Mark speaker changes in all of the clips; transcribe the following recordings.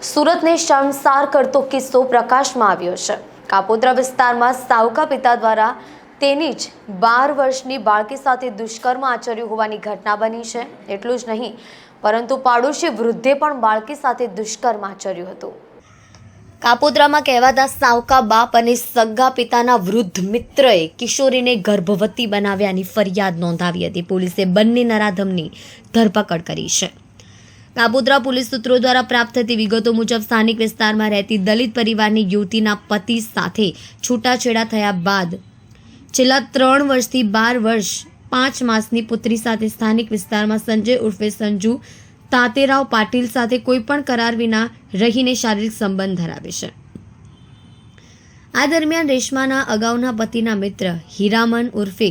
Speaker 1: સુરતને શર્મસાર કરતો કિસ્સો પ્રકાશમાં આવ્યો છે। કાપોદ્રા વિસ્તારમાં સાવકા પિતા દ્વારા તેની જ 12 વર્ષની બાળકી સાથે દુષ્કર્મ આચર્યું હોવાની ઘટના બની છે। એટલું જ નહીં પરંતુ પાડોશી વૃદ્ધે પણ બાળકી સાથે દુષ્કર્મ આચર્યું હતું। કાપોદ્રામાં કહેવાતા સાવકા બાપ અને સગા પિતાના વૃદ્ધ મિત્રએ કિશોરીને ગર્ભવતી બનાવ્યાની ફરિયાદ નોંધાવી હતી। પોલીસે બંને નરાધમની ધરપકડ કરી છે। કાપોદ્રા પોલીસ સૂત્રો દ્વારા પ્રાપ્ત થતી વિગતો મુજબ સ્થાનિક વિસ્તારમાં રહેતી દલિત પરિવારની યુવતીના પતિ સાથે છૂટાછેડા થયા બાદ છેલ્લા 3 વર્ષથી 12 વર્ષ 5 માસની પુત્રી સાથે સ્થાનિક વિસ્તારમાં સંજય ઉર્ફે સંજુ તાતેરાવ પાટીલ સાથે કોઈપણ કરાર વિના રહીને શારીરિક સંબંધ ધરાવે છે। આ દરમિયાન રેશમાના અગાઉના પતિના મિત્ર હીરામન ઉર્ફે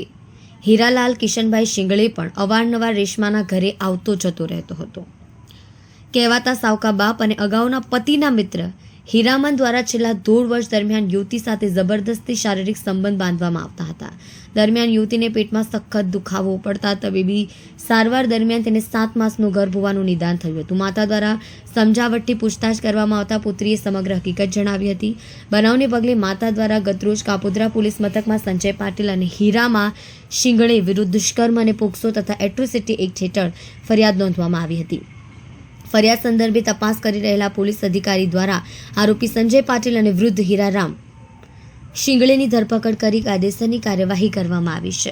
Speaker 1: હીરાલાલ કિશનભાઈ શિંગળે પણ અવારનવાર રેશમાના ઘરે આવતો જતો રહેતો હતો। કહેવાતા સાવકા બાપ અને અગાઉના પતિના મિત્ર હીરામન દ્વારા છેલ્લા 1.5 વર્ષ દરમિયાન યુવતી સાથે જબરદસ્તી શારીરિક સંબંધ બાંધવામાં આવતા હતા। દરમિયાન યુવતીને પેટમાં સખત દુખાવો પડતા તબીબી સારવાર દરમિયાન તેને 7 માસનું ગર્ભ હોવાનું નિદાન થયું હતું। માતા દ્વારા સમજાવટથી પૂછતાછ કરવામાં આવતા પુત્રીએ સમગ્ર હકીકત જણાવી હતી। બનાવને પગલે માતા દ્વારા ગતરોજ કાપોદ્રા પોલીસ મથકમાં સંજય પાટીલ અને હીરામા શિંગળે વિરુદ્ધ દુષ્કર્મ અને પોક્સો તથા એટ્રોસિટી એક્ટ હેઠળ ફરિયાદ નોંધવામાં આવી હતી। ફરિયાદ સંદર્ભે તપાસ કરી રહેલા પોલીસ અધિકારી દ્વારા આરોપી સંજય પાટીલ અને વૃદ્ધ હીરારામ શિંગળેની ધરપકડ કરી કાયદેસરની કાર્યવાહી કરવામાં આવી છે।